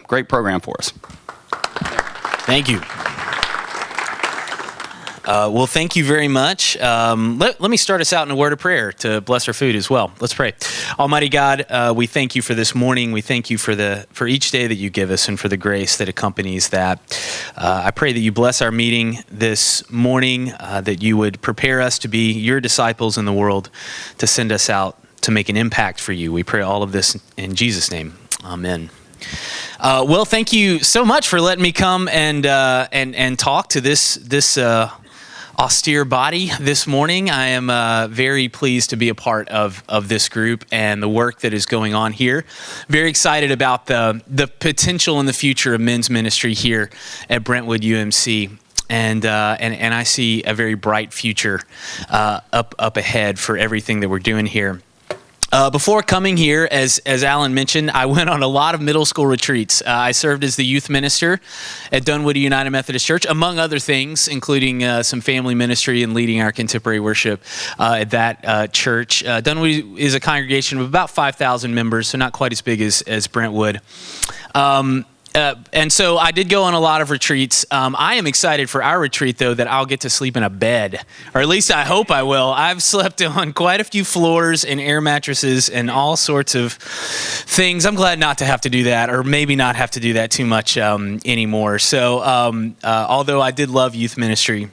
great program for us. Thank you. Well, thank you very much. Let me start us out in a word of prayer to bless our food as well. Let's pray. Almighty God, we thank you for this morning. We thank you for each day that you give us and for the grace that accompanies that. I pray that you bless our meeting this morning, that you would prepare us to be your disciples in the world, to send us out to make an impact for you. We pray all of this in Jesus' name. Amen. Well, thank you so much for letting me come and talk to this austere body this morning. I am very pleased to be a part of this group and the work that is going on here. Very excited about the potential in the future of men's ministry here at Brentwood UMC. And I see a very bright future up ahead for everything that we're doing here. Before coming here, as Alan mentioned, I went on a lot of middle school retreats. I served as the youth minister at Dunwoody United Methodist Church, among other things, including some family ministry and leading our contemporary worship at that church. Dunwoody is a congregation of about 5,000 members, so not quite as big as Brentwood. And so I did go on a lot of retreats. I am excited for our retreat, though, that I'll get to sleep in a bed, or at least I hope I will. I've slept on quite a few floors and air mattresses and all sorts of things. I'm glad not to have to do that, or maybe not have to do that too much anymore. So although I did love youth ministry,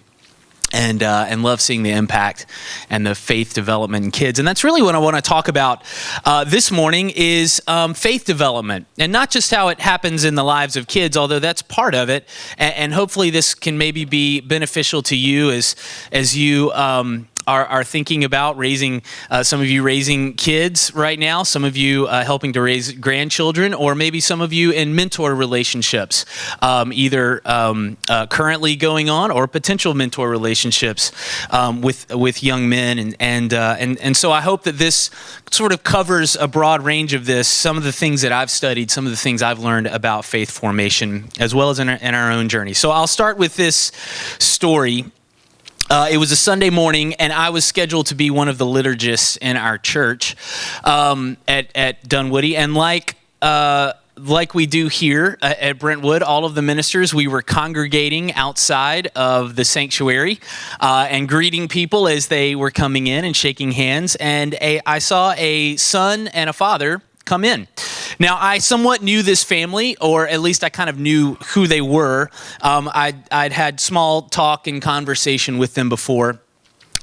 and love seeing the impact and the faith development in kids. And that's really what I want to talk about this morning is faith development. And not just how it happens in the lives of kids, although that's part of it. And hopefully this can maybe be beneficial to you as you are thinking about raising, some of you raising kids right now, some of you helping to raise grandchildren, or maybe some of you in mentor relationships, either currently going on or potential mentor relationships with young men. And so I hope that this sort of covers a broad range of this, some of the things that I've studied, some of the things I've learned about faith formation, as well as in our own journey. So I'll start with this story. It was a Sunday morning, and I was scheduled to be one of the liturgists in our church at Dunwoody. And like we do here at Brentwood, all of the ministers, we were congregating outside of the sanctuary and greeting people as they were coming in and shaking hands. And I saw a son and a father come in. Now, I somewhat knew this family, or at least I kind of knew who they were. I'd had small talk and conversation with them before.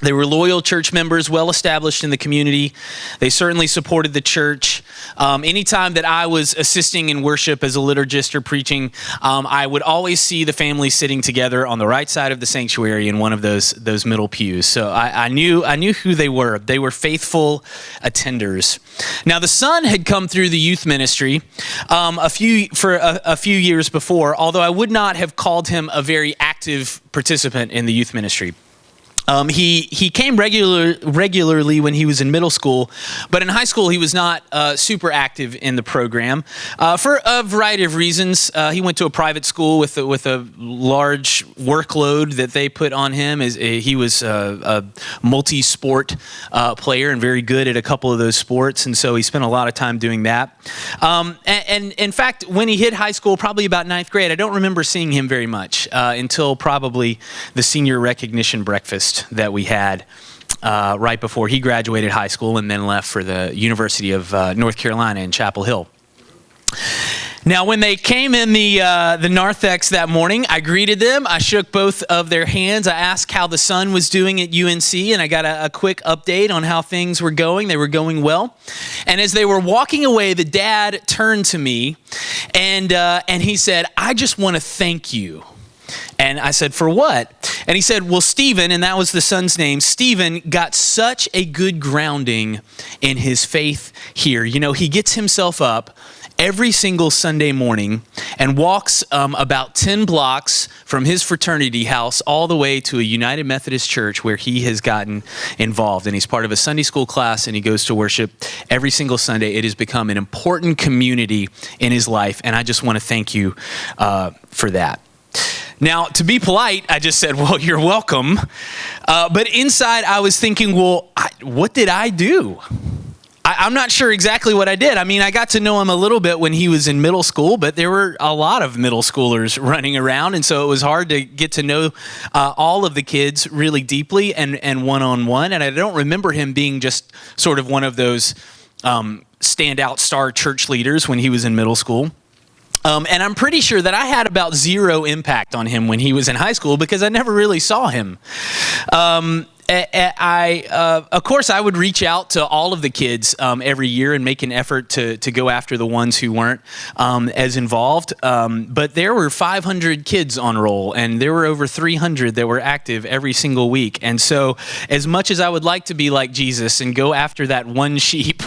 They were loyal church members, well established in the community. They certainly supported the church. Anytime that I was assisting in worship as a liturgist or preaching, I would always see the family sitting together on the right side of the sanctuary in one of those middle pews. So I knew who they were. They were faithful attenders. Now, the son had come through the youth ministry a few years before, although I would not have called him a very active participant in the youth ministry. He came regularly when he was in middle school, but in high school he was not super active in the program for a variety of reasons. He went to a private school with a large workload that they put on him. He was a multi-sport player and very good at a couple of those sports, and so he spent a lot of time doing that. And in fact, when he hit high school, probably about ninth grade, I don't remember seeing him very much until probably the senior recognition breakfast that we had right before he graduated high school and then left for the University of North Carolina in Chapel Hill. Now, when they came in the narthex that morning, I greeted them. I shook both of their hands. I asked how the son was doing at UNC, and I got a quick update on how things were going. They were going well. And as they were walking away, the dad turned to me, and he said, "I just want to thank you." And I said, "For what?" And he said, "Well, Stephen," and that was the son's name, "Stephen got such a good grounding in his faith here. You know, he gets himself up every single Sunday morning and walks about 10 blocks from his fraternity house all the way to a United Methodist Church where he has gotten involved. And he's part of a Sunday school class, and he goes to worship every single Sunday. It has become an important community in his life, and I just want to thank you for that." Now, to be polite, I just said, "Well, you're welcome." But inside, I was thinking, well, what did I do? I'm not sure exactly what I did. I mean, I got to know him a little bit when he was in middle school, but there were a lot of middle schoolers running around, and so it was hard to get to know all of the kids really deeply and one-on-one. And I don't remember him being just sort of one of those standout star church leaders when he was in middle school. And I'm pretty sure that I had about zero impact on him when he was in high school because I never really saw him. Of course, I would reach out to all of the kids every year and make an effort to go after the ones who weren't as involved. But there were 500 kids on roll, and there were over 300 that were active every single week. And so as much as I would like to be like Jesus and go after that one sheep,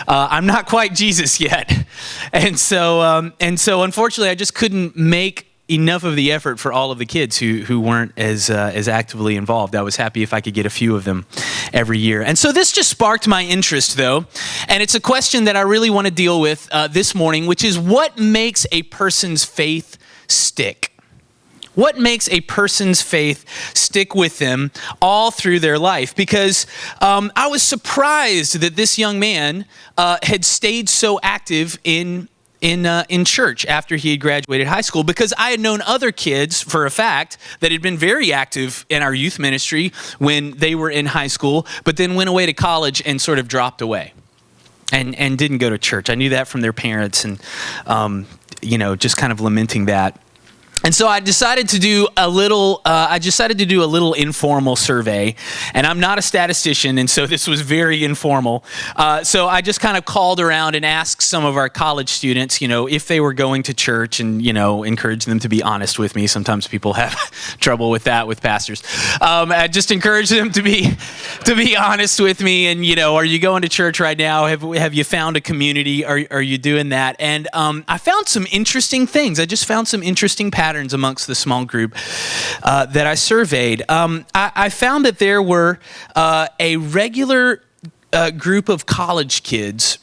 I'm not quite Jesus yet. And so unfortunately, I just couldn't make enough of the effort for all of the kids who weren't as actively involved. I was happy if I could get a few of them every year. And so this just sparked my interest, though, and it's a question that I really want to deal with this morning, which is what makes a person's faith stick? What makes a person's faith stick with them all through their life? Because I was surprised that this young man had stayed so active in church after he had graduated high school, because I had known other kids for a fact that had been very active in our youth ministry when they were in high school, but then went away to college and sort of dropped away and didn't go to church. I knew that from their parents and, just kind of lamenting that. And so I decided to do a little informal survey, and I'm not a statistician, and so this was very informal. So I just kind of called around and asked some of our college students, if they were going to church, and encouraged them to be honest with me. Sometimes people have trouble with that with pastors. I just encouraged them to be honest with me, and are you going to church right now? Have you found a community? Are you doing that? And I found some interesting things. I just found some interesting patterns amongst the small group that I surveyed. I found that there were a regular group of college kids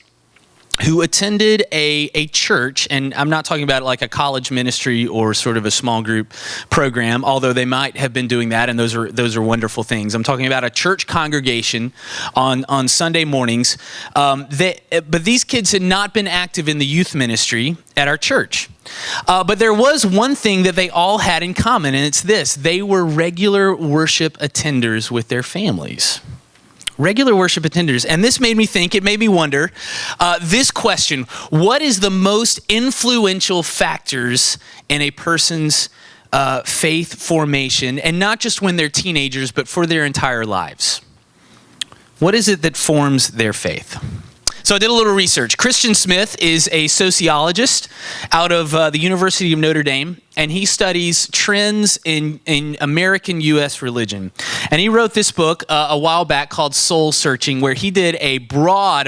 who attended a church, and I'm not talking about like a college ministry or sort of a small group program, although they might have been doing that, and those are wonderful things. I'm talking about a church congregation on Sunday mornings. But these kids had not been active in the youth ministry at our church. But there was one thing that they all had in common, and it's this: they were regular worship attenders with their families. Regular worship attenders. And this made me wonder this question: what is the most influential factors in a person's faith formation, and not just when they're teenagers, but for their entire lives? What is it that forms their faith? So I did a little research. Christian Smith is a sociologist out of the University of Notre Dame, and he studies trends in American U.S. religion. And he wrote this book a while back called Soul Searching, where he did a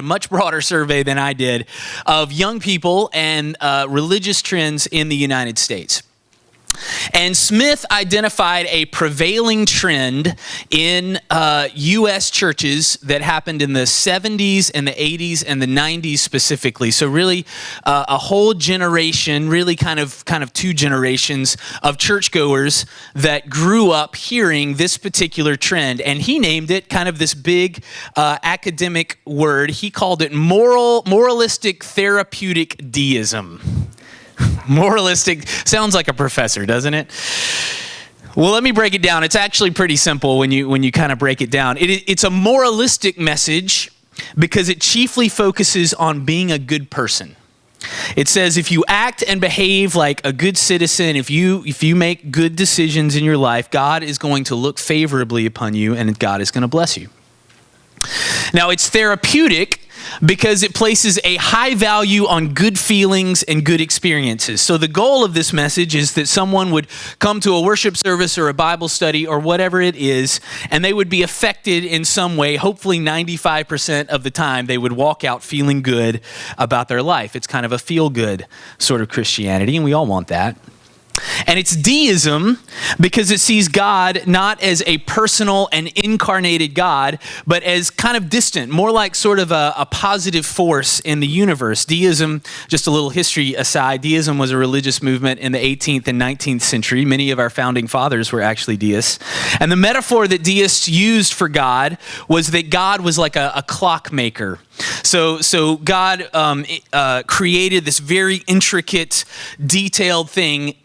much broader survey than I did of young people and religious trends in the United States. And Smith identified a prevailing trend in U.S. churches that happened in the 70s and the 80s and the 90s specifically. So really a whole generation, really kind of two generations of churchgoers that grew up hearing this particular trend. And he named it kind of this big academic word. He called it moralistic therapeutic deism. Moralistic sounds like a professor, doesn't it? Well, let me break it down. It's actually pretty simple when you kind of break it down. It's a moralistic message because it chiefly focuses on being a good person. It says if you act and behave like a good citizen, if you make good decisions in your life, God is going to look favorably upon you and God is going to bless you. Now, it's therapeutic because it places a high value on good feelings and good experiences. So the goal of this message is that someone would come to a worship service or a Bible study or whatever it is, and they would be affected in some way. Hopefully 95% of the time they would walk out feeling good about their life. It's kind of a feel-good sort of Christianity, and we all want that. And it's deism because it sees God not as a personal and incarnated God, but as kind of distant, more like sort of a positive force in the universe. Deism, just a little history aside, deism was a religious movement in the 18th and 19th century. Many of our founding fathers were actually deists. And the metaphor that deists used for God was that God was like a clockmaker. So God created this very intricate, detailed thing,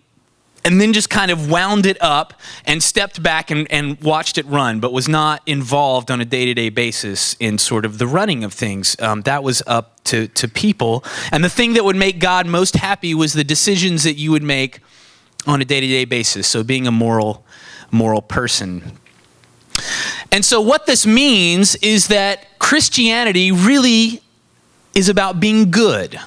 and then just kind of wound it up and stepped back and watched it run, but was not involved on a day-to-day basis in sort of the running of things. That was up to people. And the thing that would make God most happy was the decisions that you would make on a day-to-day basis. So being a moral person. And so what this means is that Christianity really is about being good.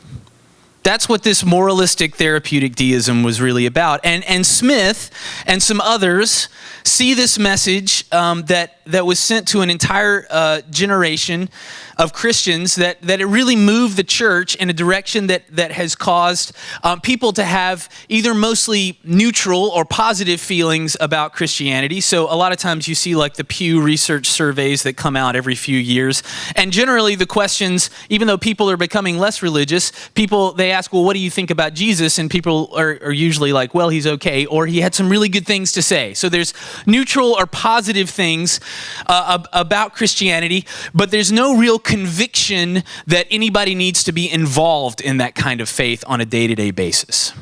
That's what this moralistic therapeutic deism was really about. And Smith and some others see this message that was sent to an entire generation of Christians that it really moved the church in a direction that has caused people to have either mostly neutral or positive feelings about Christianity. So a lot of times you see like the Pew Research surveys that come out every few years. And generally the questions, even though people are becoming less religious, they ask, well, what do you think about Jesus? And people are usually like, well, he's okay, or he had some really good things to say. So there's neutral or positive things about Christianity, but there's no real conviction that anybody needs to be involved in that kind of faith on a day-to-day basis.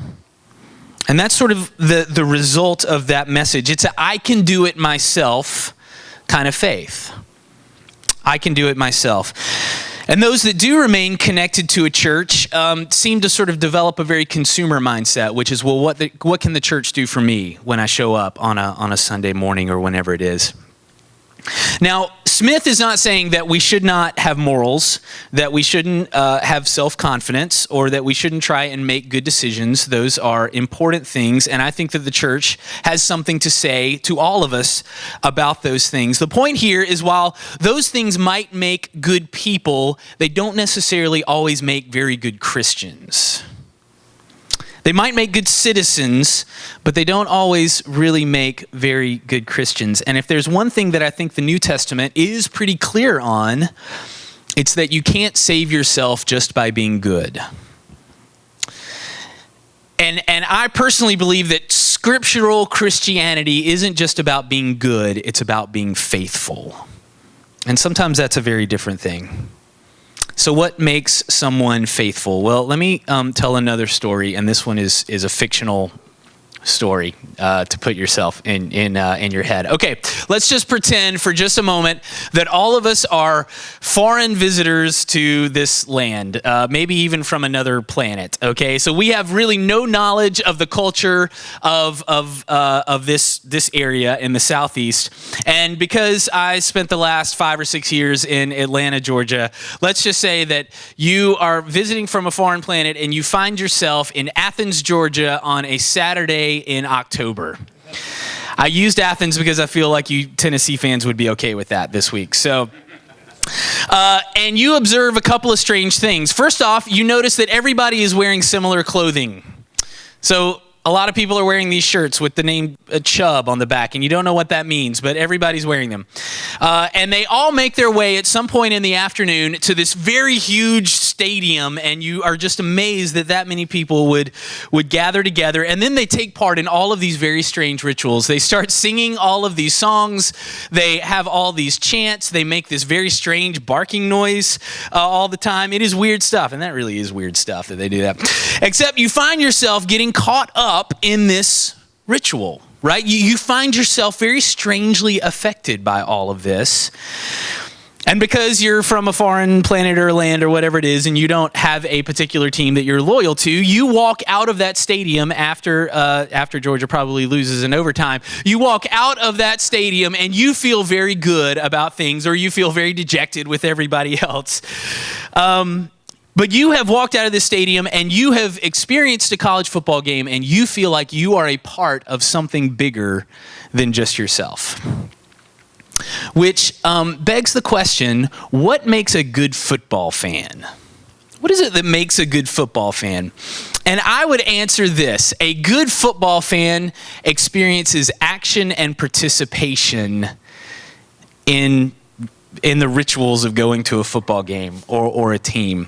And that's sort of the result of that message. It's a I can do it myself kind of faith. I can do it myself. And those that do remain connected to a church seem to sort of develop a very consumer mindset, which is, well, what can the church do for me when I show up on a Sunday morning or whenever it is? Now, Smith is not saying that we should not have morals, that we shouldn't have self-confidence, or that we shouldn't try and make good decisions. Those are important things, and I think that the church has something to say to all of us about those things. The point here is while those things might make good people, they don't necessarily always make very good Christians. They might make good citizens, but they don't always really make very good Christians. And if there's one thing that I think the New Testament is pretty clear on, it's that you can't save yourself just by being good. And I personally believe that scriptural Christianity isn't just about being good, it's about being faithful. And sometimes that's a very different thing. So what makes someone faithful? Well, let me tell another story, and this one is a fictional story to put yourself in your head. Okay, let's just pretend for just a moment that all of us are foreign visitors to this land, maybe even from another planet. Okay, so we have really no knowledge of the culture of this area in the Southeast, and because I spent the last 5 or 6 years in Atlanta, Georgia, let's just say that you are visiting from a foreign planet and you find yourself in Athens, Georgia on a Saturday in October. I used Athens because I feel like you Tennessee fans would be okay with that this week. So, and you observe a couple of strange things. First off, you notice that everybody is wearing similar clothing. So a lot of people are wearing these shirts with the name Chubb on the back, and you don't know what that means, but everybody's wearing them. And they all make their way at some point in the afternoon to this very huge stadium, and you are just amazed that many people would gather together, and then they take part in all of these very strange rituals. They start singing all of these songs. They have all these chants. They make this very strange barking noise all the time. It is weird stuff, and that really is weird stuff that they do that. Except you find yourself getting caught up in this ritual, right? You find yourself very strangely affected by all of this. And because you're from a foreign planet or land or whatever it is, and you don't have a particular team that you're loyal to, you walk out of that stadium after Georgia probably loses in overtime. You walk out of that stadium and you feel very good about things, or you feel very dejected with everybody else. But you have walked out of this stadium and you have experienced a college football game, and you feel like you are a part of something bigger than just yourself. Which begs the question, what makes a good football fan? What is it that makes a good football fan? And I would answer this: a good football fan experiences action and participation in the rituals of going to a football game or a team.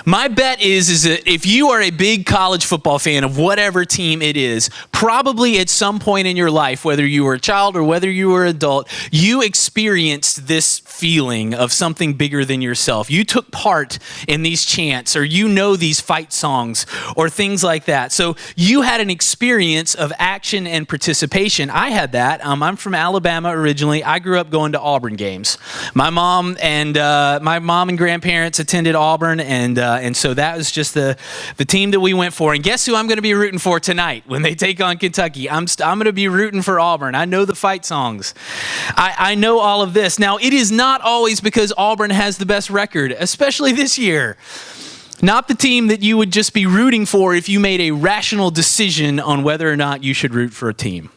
My bet is that if you are a big college football fan of whatever team it is, probably at some point in your life, whether you were a child or whether you were an adult, you experienced this feeling of something bigger than yourself. You took part in these chants, or you know these fight songs or things like that. So you had an experience of action and participation. I had that. I'm from Alabama originally. I grew up going to Auburn games. My mom and grandparents attended Auburn, and so that was just the team that we went for. And guess who I'm going to be rooting for tonight when they take on Kentucky? I'm going to be rooting for Auburn. I know the fight songs. I know all of this. Now, it is not always because Auburn has the best record, especially this year. Not the team that you would just be rooting for if you made a rational decision on whether or not you should root for a team.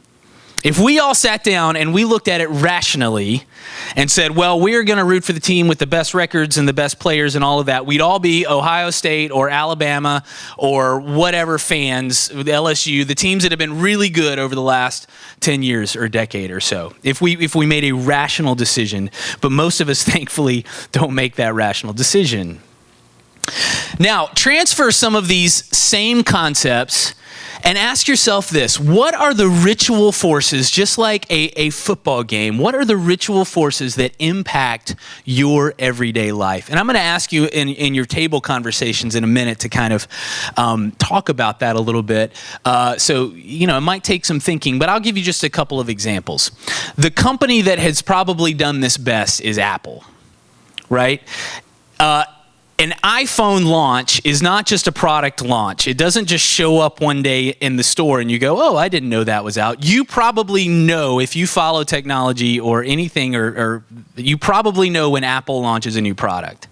If we all sat down and we looked at it rationally and said, well, we're going to root for the team with the best records and the best players and all of that, we'd all be Ohio State or Alabama or whatever fans, LSU, the teams that have been really good over the last 10 years or decade or so, if we made a rational decision. But most of us, thankfully, don't make that rational decision. Now, transfer some of these same concepts and ask yourself this: what are the ritual forces, just like a football game, what are the ritual forces that impact your everyday life? And I'm going to ask you in your table conversations in a minute to kind of talk about that a little bit. So, it might take some thinking, but I'll give you just a couple of examples. The company that has probably done this best is Apple, right? An iPhone launch is not just a product launch. It doesn't just show up one day in the store and you go, oh, I didn't know that was out. You probably know, if you follow technology or anything, or you probably know when Apple launches a new product.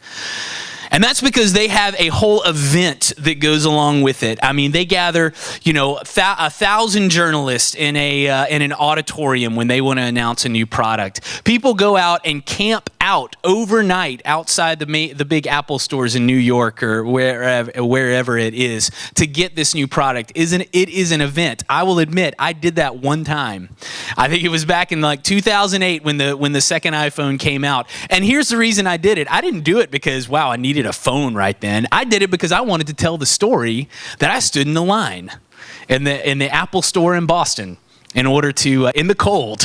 And that's because they have a whole event that goes along with it. I mean, they gather, 1,000 journalists in an auditorium when they want to announce a new product. People go out and camp out overnight outside the big Apple stores in New York or wherever it is to get this new product. It is an event. I will admit, I did that one time. I think it was back in 2008 when the second iPhone came out. And here's the reason I did it. I didn't do it because, wow, I needed a phone right then. I did it because I wanted to tell the story that I stood in the line in the Apple store in Boston in order to, in the cold,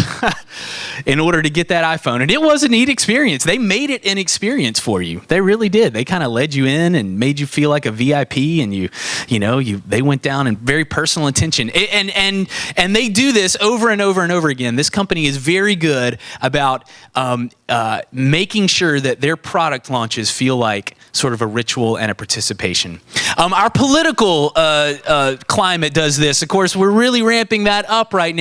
in order to get that iPhone. And it was a neat experience. They made it an experience for you. They really did. They kind of led you in and made you feel like a VIP, and they went down in very personal attention. And they do this over and over and over again. This company is very good about making sure that their product launches feel like sort of a ritual and a participation. Our political climate does this. Of course, we're really ramping that up right now.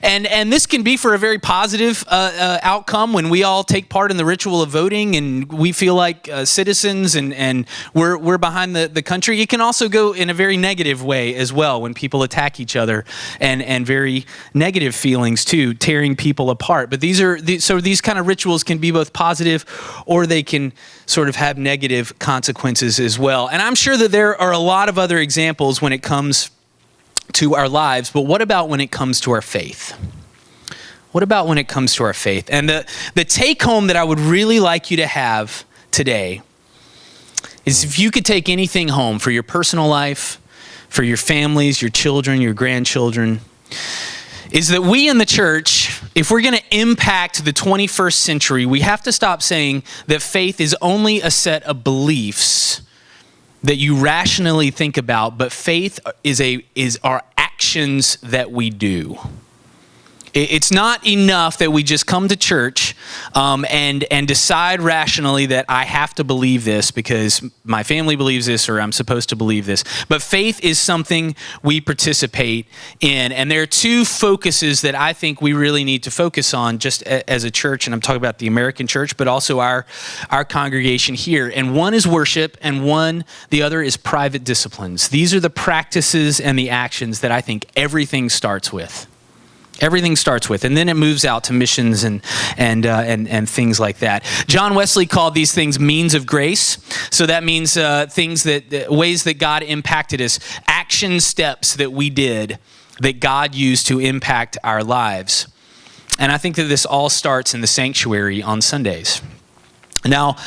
And this can be for a very positive outcome when we all take part in the ritual of voting and we feel like citizens and we're behind the country. It can also go in a very negative way as well when people attack each other and very negative feelings too, tearing people apart. But these kind of rituals can be both positive or they can sort of have negative consequences as well. And I'm sure that there are a lot of other examples when it comes to our lives, but what about when it comes to our faith? What about when it comes to our faith? And the take home that I would really like you to have today is, if you could take anything home for your personal life, for your families, your children, your grandchildren, is that we in the church, if we're going to impact the 21st century, we have to stop saying that faith is only a set of beliefs that you rationally think about, but faith is our actions that we do. It's not enough that we just come to church and decide rationally that I have to believe this because my family believes this or I'm supposed to believe this. But faith is something we participate in. And there are two focuses that I think we really need to focus on just as a church. And I'm talking about the American church, but also our congregation here. And one is worship, and the other is private disciplines. These are the practices and the actions that I think everything starts with. Everything starts with, and then it moves out to missions and things like that. John Wesley called these things means of grace. So that means ways that God impacted us, action steps that we did that God used to impact our lives. And I think that this all starts in the sanctuary on Sundays. Now,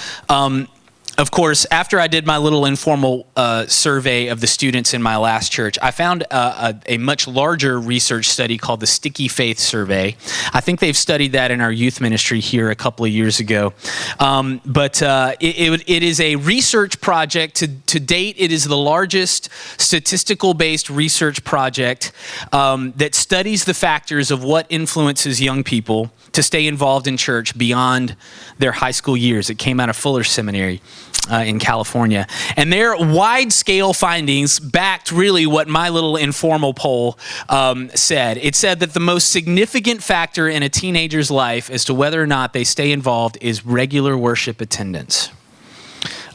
of course, after I did my little informal survey of the students in my last church, I found a much larger research study called the Sticky Faith Survey. I think they've studied that in our youth ministry here a couple of years ago. But it is a research project. To date, it is the largest statistical-based research project that studies the factors of what influences young people to stay involved in church beyond their high school years. It came out of Fuller Seminary in California. And their wide-scale findings backed really what my little informal poll said. It said that the most significant factor in a teenager's life as to whether or not they stay involved is regular worship attendance.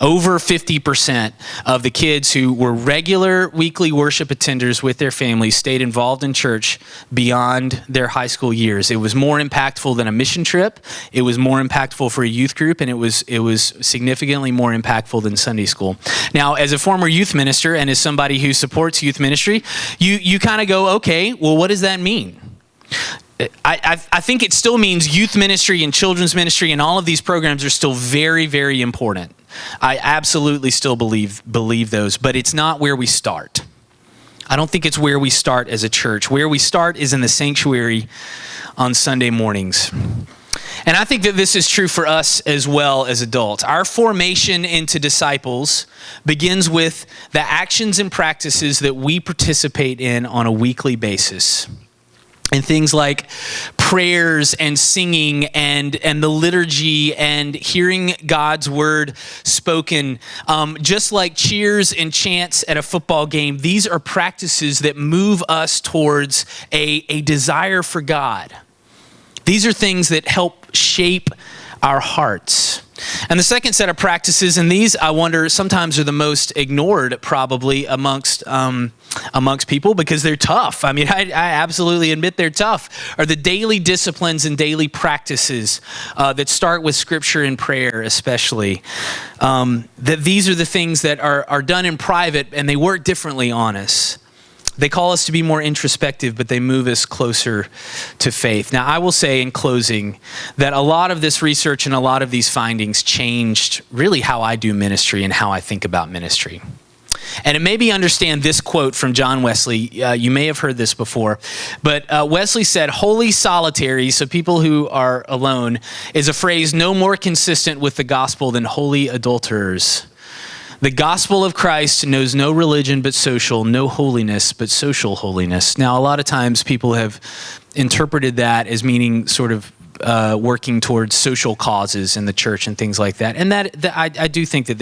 Over 50% of the kids who were regular weekly worship attenders with their families stayed involved in church beyond their high school years. It was more impactful than a mission trip. It was more impactful for a youth group, and it was significantly more impactful than Sunday school. Now, as a former youth minister and as somebody who supports youth ministry, you kind of go, okay, well, what does that mean? I think it still means youth ministry and children's ministry and all of these programs are still very, very important. I absolutely still believe those, but it's not where we start. I don't think it's where we start as a church. Where we start is in the sanctuary on Sunday mornings. And I think that this is true for us as well as adults. Our formation into disciples begins with the actions and practices that we participate in on a weekly basis. And things like prayers and singing and the liturgy and hearing God's word spoken, just like cheers and chants at a football game, these are practices that move us towards a desire for God. These are things that help shape our hearts. And the second set of practices, and these I wonder sometimes are the most ignored probably amongst people because they're tough. I mean, I absolutely admit they're tough, are the daily disciplines and daily practices that start with scripture and prayer especially. That these are the things that are done in private and they work differently on us. They call us to be more introspective, but they move us closer to faith. Now, I will say in closing that a lot of this research and a lot of these findings changed really how I do ministry and how I think about ministry. And it made me understand this quote from John Wesley. You may have heard this before, but Wesley said, "Holy solitary," so people who are alone, is a phrase no more consistent with the gospel than holy adulterers. The gospel of Christ knows no religion but social, no holiness but social holiness. Now, a lot of times people have interpreted that as meaning sort of working towards social causes in the church and things like that. And I do think that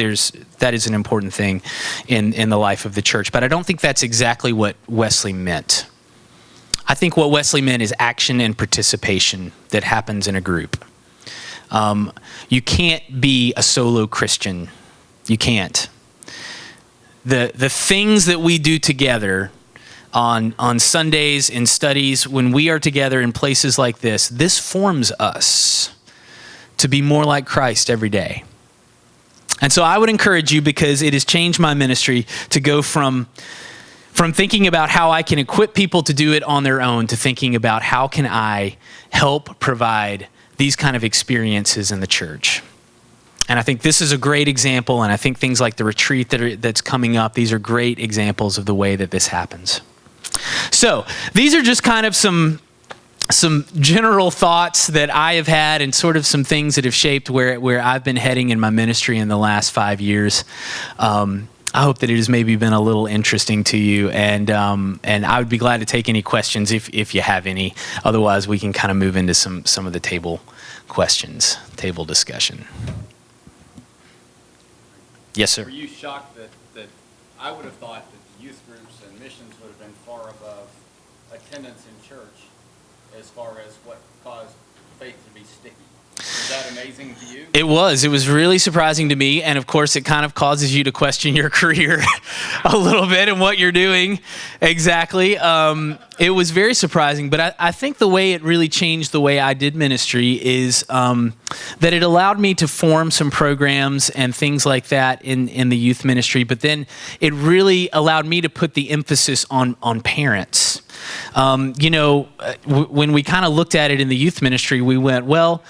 that is an important thing in the life of the church. But I don't think that's exactly what Wesley meant. I think what Wesley meant is action and participation that happens in a group. You can't be a solo Christian. You can't. The things that we do together on Sundays in studies, when we are together in places like this forms us to be more like Christ every day. And so I would encourage you, because it has changed my ministry, to go from thinking about how I can equip people to do it on their own to thinking about how can I help provide these kind of experiences in the church. And I think this is a great example, and I think things like the retreat that's coming up, these are great examples of the way that this happens. So these are just kind of some general thoughts that I have had and sort of some things that have shaped where I've been heading in my ministry in the last 5 years. I hope that it has maybe been a little interesting to you, and I would be glad to take any questions if you have any. Otherwise, we can kind of move into some of the table questions, table discussion. Yes, sir. Were you shocked that I would have thought that the youth groups and missions would have been far above attendance in church as far as what caused faith to be sticky? Was that amazing to you? It was really surprising to me. And of course, it kind of causes you to question your career a little bit and what you're doing. Exactly. It was very surprising, but I think the way it really changed the way I did ministry is that it allowed me to form some programs and things like that in the youth ministry. But then it really allowed me to put the emphasis on parents. When we kind of looked at it in the youth ministry, we went, well,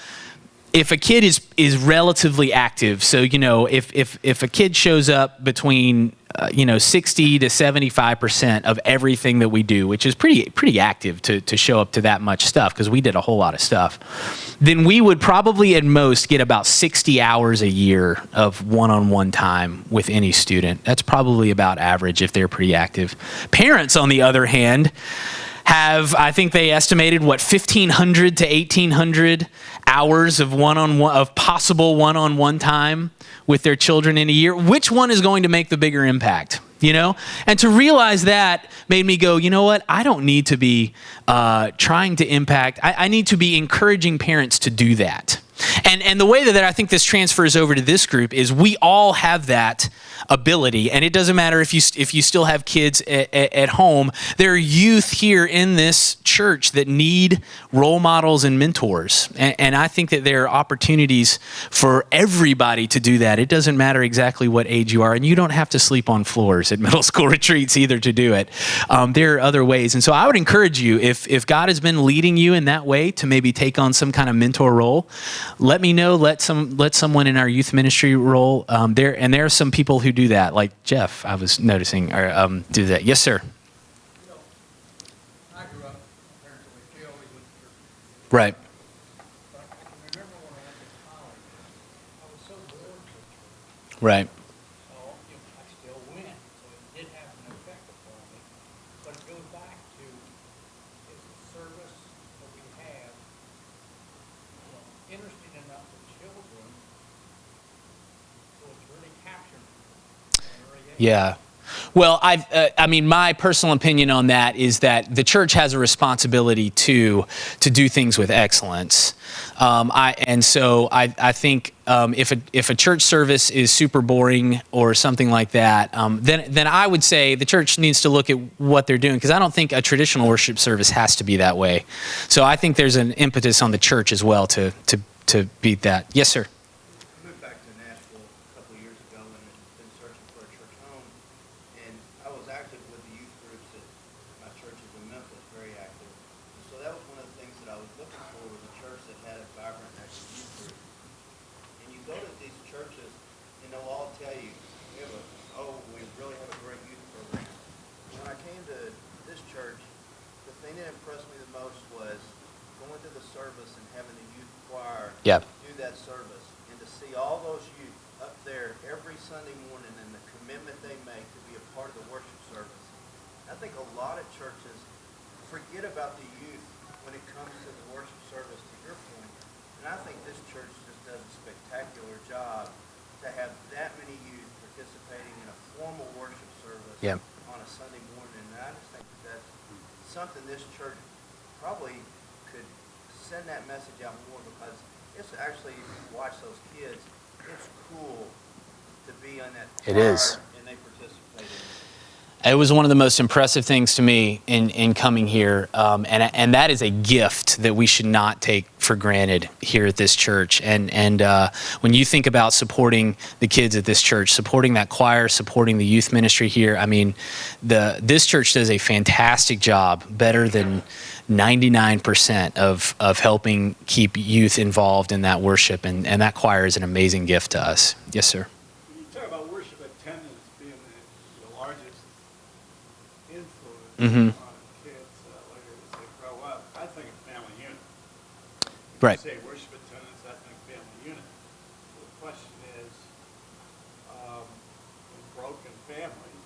if a kid is relatively active, so if a kid shows up between 60 to 75% of everything that we do, which is pretty active to show up to that much stuff, because we did a whole lot of stuff, then we would probably at most get about 60 hours a year of one-on-one time with any student. That's probably about average if they're pretty active. Parents, on the other hand, have, I think they estimated, 1,500 to 1,800 hours of possible one-on-one time with their children in a year. Which one is going to make the bigger impact? And to realize that made me go, you know what? I don't need to be trying to impact. I need to be encouraging parents to do that. And the way that I think this transfers over to this group is we all have that ability, and it doesn't matter if you still have kids at home. There are youth here in this church that need role models and mentors, and I think that there are opportunities for everybody to do that. It doesn't matter exactly what age you are, and you don't have to sleep on floors at middle school retreats either to do it. There are other ways, and so I would encourage you, if God has been leading you in that way to maybe take on some kind of mentor role, let me know. Let someone in our youth ministry role there are some people who do that, like Jeff, I was noticing, or do that. Yes, sir. I grew up, parents always went to church. Right. But I can remember when I went to college, I was so bored with church. Right. So, I still went. So it did have an effect upon me. But it goes back to, is the service that we have, interesting enough for children, so it's really captured at an early age. Yeah. Well, my personal opinion on that is that the church has a responsibility to do things with excellence. I think if a church service is super boring or something like that, then I would say the church needs to look at what they're doing, because I don't think a traditional worship service has to be that way. So I think there's an impetus on the church as well to beat that. Yes, sir. I moved back to Nashville a couple of years ago and had been searching for a church home. And I was active with the youth groups at my churches in Memphis, very active. And so that was one of the things that I was looking for, was a church that had a vibrant, active youth group. And you go to these churches and they'll all tell you, we really have a great youth program. When I came to this church, the thing that impressed me the most was going to the service and having the youth choir do that service, and to see all those youth up there every Sunday morning and the commitment they make to be a part of the worship service. I think a lot of churches forget about the youth when it comes to the worship service, to your point. And I think this church just does a spectacular job to have that many youth participating in a formal worship service on a Sunday morning. And I just think that's something this church probably could send that message out more, because it's actually, if you watch those kids, it's cool to be on that choir. It is. And they participate in it. It was one of the most impressive things to me in coming here, and that is a gift that we should not take for granted here at this church. And when you think about supporting the kids at this church, supporting that choir, supporting the youth ministry here, I mean, this church does a fantastic job, better than 99% of helping keep youth involved in that worship, and that choir is an amazing gift to us. Yes, sir. You talk about worship attendance being the largest influence Mm-hmm. on kids later as they grow up. I think of family unit. Right. You say worship attendance, I think family unit. The question is, in broken families,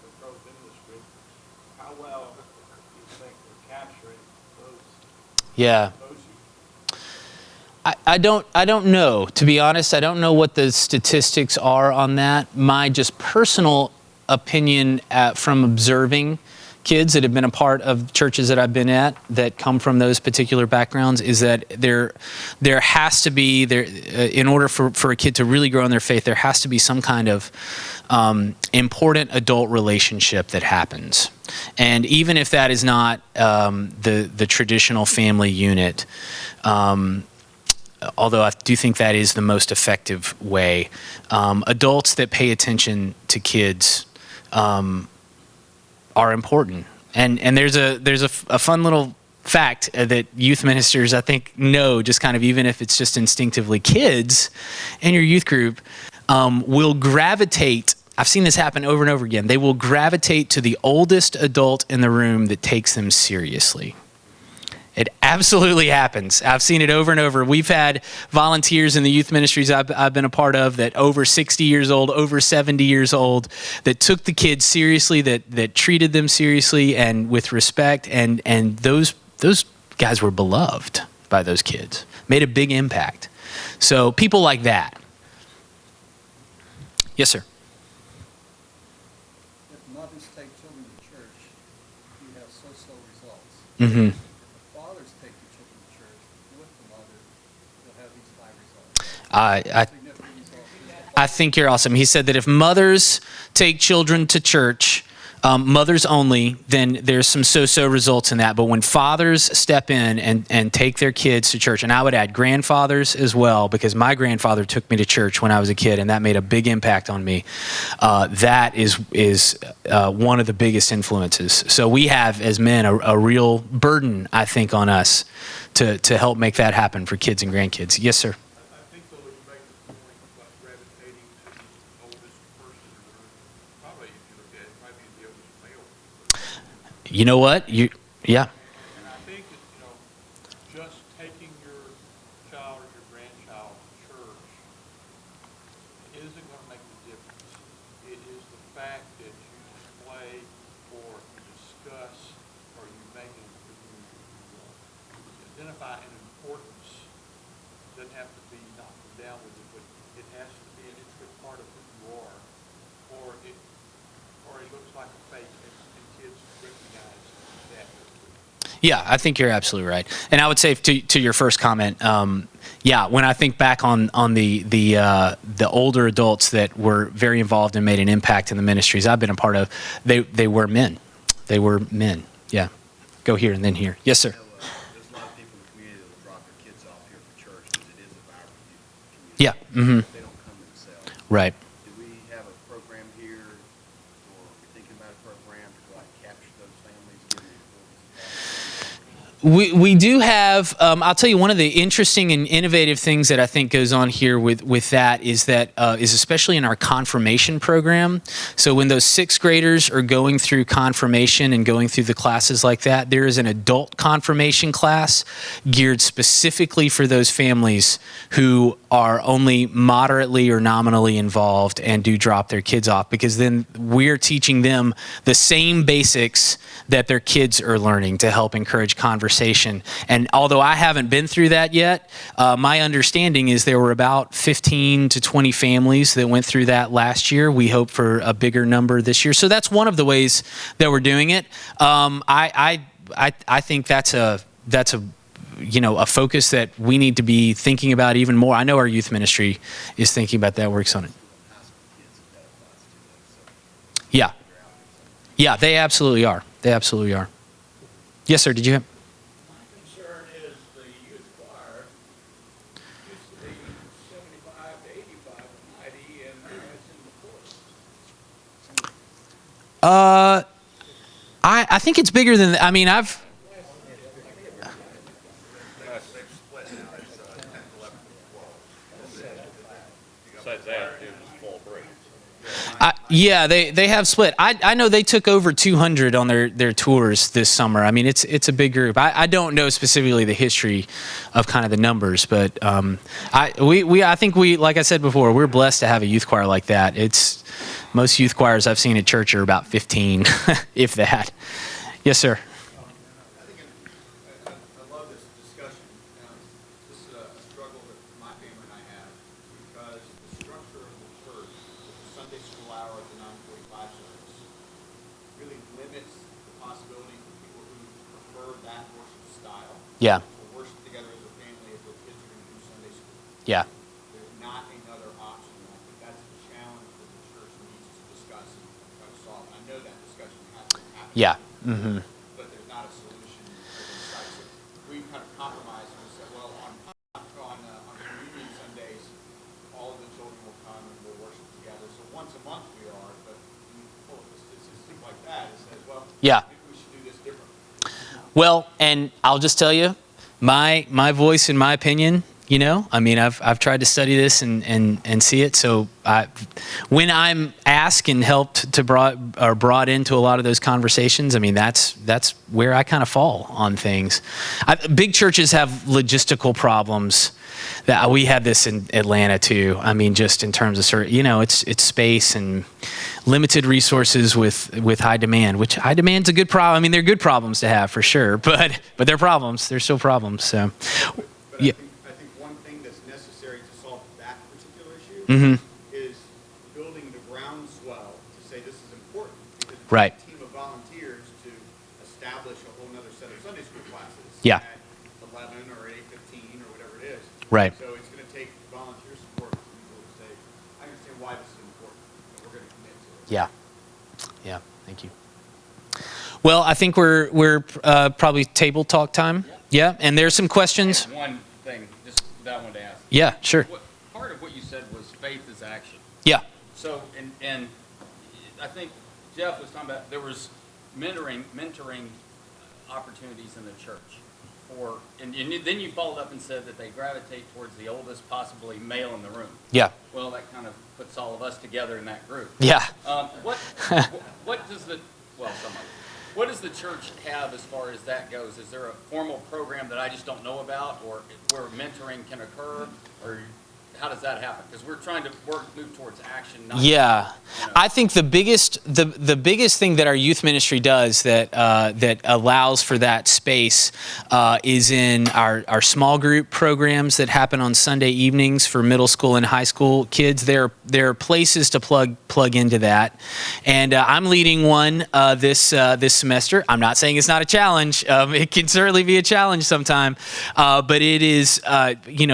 the growth in this group, how well do you think we're capturing those Yeah. youth? I don't know, to be honest. I don't know what the statistics are on that. My just personal opinion from observing kids that have been a part of churches that I've been at that come from those particular backgrounds is that there has to be, in order for a kid to really grow in their faith, there has to be some kind of important adult relationship that happens. And even if that is not the traditional family unit, although I do think that is the most effective way, adults that pay attention to kids are important. And there's a fun little fact that youth ministers, I think, know, just kind of, even if it's just instinctively, kids in your youth group will gravitate. I've seen this happen over and over again. They will gravitate to the oldest adult in the room that takes them seriously. It absolutely happens. I've seen it over and over. We've had volunteers in the youth ministries I've been a part of that over 60 years old, over 70 years old, that took the kids seriously, that treated them seriously and with respect. And those guys were beloved by those kids, made a big impact. So people like that. Yes, sir. If mothers take children to church, you have so-so results. Mm-hmm. If fathers take the children to church with the mother, you'll have these high results. Significant results. I think you're awesome. He said that if mothers take children to church, mothers only, then there's some so-so results in that. But when fathers step in and take their kids to church, and I would add grandfathers as well, because my grandfather took me to church when I was a kid, and that made a big impact on me. That is one of the biggest influences. So we have, as men, a real burden, I think, on us to help make that happen for kids and grandkids. Yes, sir. I think, though, you make the point about gravitating to the oldest person in the room. Probably, if you look at it, might be the oldest male. You know what? Yeah. And I think that, just taking your child or your grandchild to church isn't going to make the difference. It is the fact that you display or you discuss or you make it, you identify an importance. It doesn't have to be knocked down with it, but it has to be an integral part of who you are, or it looks like a fake, and kids recognize that. Yeah, I think you're absolutely right. And I would say to your first comment, yeah, when I think back on the older adults that were very involved and made an impact in the ministries I've been a part of, they were men. They were men. Yeah. Go here and then here. Yes, sir. There's a lot of people in the community that will drop their kids off here for church because it is a vibrant community. Yeah. Mm-hmm. They don't come themselves. Right. Do we have a program here, or are we thinking about a program to go out and capture those families, give them the We do have, I'll tell you, one of the interesting and innovative things that I think goes on here with that is especially in our confirmation program. So when those sixth graders are going through confirmation and going through the classes like that, there is an adult confirmation class geared specifically for those families who are only moderately or nominally involved and do drop their kids off, because then we're teaching them the same basics that their kids are learning to help encourage conversation. And although I haven't been through that yet, my understanding is there were about 15 to 20 families that went through that last year. We hope for a bigger number this year. So that's one of the ways that we're doing it. I think that's a focus that we need to be thinking about even more. I know our youth ministry is thinking about that, works on it. Yeah. Yeah, they absolutely are. They absolutely are. Yes, sir, did you have? My concern is the youth choir used to be 75 to 85 and 90, and now it's in the 40s. I think it's bigger than, They've split now. It's 10, 11, 12. Besides that, it was full break. yeah, they have split. I know they took over 200 on their tours this summer. I mean, it's a big group. I don't know specifically the history of kind of the numbers, but I think we, like I said before, we're blessed to have a youth choir like that. Most youth choirs I've seen at church are about 15, if that. Yes, sir. I love this discussion. This is a struggle that my family and I have, because the structure of the church, the Sunday school hour of the 9:45 service, really limits the possibility that worship style. Yeah. To worship together as a family if the kids are going to do Sunday school. Yeah. There's not another option. I think that's the challenge that the church needs to discuss and try to solve. And I know that discussion has been happening. Yeah. Mm-hmm. But there's not a solution within sight. So we've kind of compromised and we said, well, on communion Sundays, all of the children will come and we'll worship together. So once a month we are, but when you pull up a statistic like that, it says, well, Yeah. maybe we should do this differently. Well, and I'll just tell you, my voice and my opinion, you know, I mean, I've tried to study this and see it. So when I'm asked and helped to brought into a lot of those conversations, I mean, that's where I kind of fall on things. Big churches have logistical problems. That we had this in Atlanta too. I mean, just in terms of it's space and limited resources with high demand. Which high demand's a good problem. I mean, they're good problems to have for sure, but they're problems. They're still problems. So, But yeah. I think one thing that's necessary to solve that particular issue Mm-hmm. is building the groundswell to say this is important because it's Right. a team of volunteers to establish a whole other set of Sunday school classes Yeah. at 11 or 8:15 or whatever it is. Right. So it's going to take volunteer support for people to say, I understand why this is important, and we're going to commit to it. Yeah. Yeah. Thank you. Well, I think we're probably table talk time. Yeah. And there's some questions. One thing, just that I wanted to ask. Yeah. Sure. Part of what you said was faith is action. Yeah. So, and I think Jeff was talking about, there was mentoring opportunities in the church and then you followed up and said that they gravitate towards the oldest possibly male in the room. Yeah. Well, that kind of puts all of us together in that group. Yeah. What does what does the church have as far as that goes? Is there a formal program that I just don't know about, or where mentoring can occur, or how does that happen? Because we're trying to move towards action. Not Yeah, I think the biggest thing that our youth ministry does that allows for that space is in our small group programs that happen on Sunday evenings for middle school and high school kids. There are places to plug into that, and I'm leading one this semester. I'm not saying it's not a challenge. It can certainly be a challenge sometime, but it is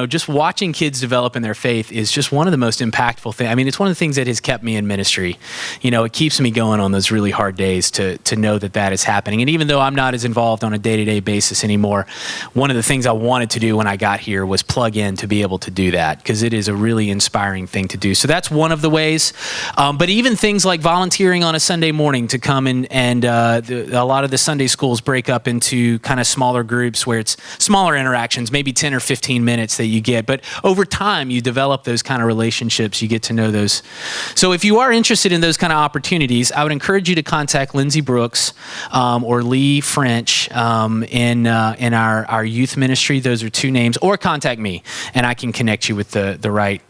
just watching kids develop in their faith is just one of the most impactful things. I mean, it's one of the things that has kept me in ministry. It keeps me going on those really hard days to know that is happening. And even though I'm not as involved on a day-to-day basis anymore, one of the things I wanted to do when I got here was plug in to be able to do that, because it is a really inspiring thing to do. So that's one of the ways. But even things like volunteering on a Sunday morning to come and a lot of the Sunday schools break up into kind of smaller groups where it's smaller interactions, maybe 10 or 15 minutes that you get. But over time, you develop those kind of relationships. You get to know those. So if you are interested in those kind of opportunities, I would encourage you to contact Lindsay Brooks or Lee French in our youth ministry. Those are two names. Or contact me, and I can connect you with the right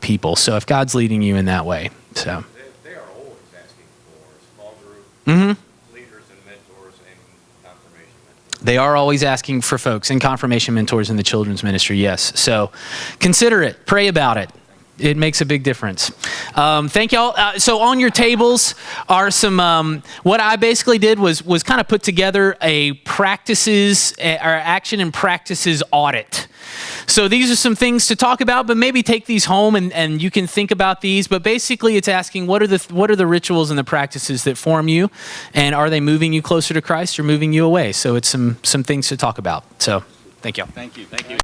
people. So if God's leading you in that way. So. They are always asking for a small group, Mm-hmm. leaders and mentors and confirmation mentors. They are always asking for folks and confirmation mentors in the children's ministry, yes. So consider it. Pray about it. It makes a big difference. Thank y'all. So on your tables are some, what I basically did was kind of put together a practices, or action and practices audit. So these are some things to talk about, but maybe take these home and you can think about these. But basically it's asking what are the rituals and the practices that form you, and are they moving you closer to Christ or moving you away? So it's some things to talk about. So thank you. Thank you.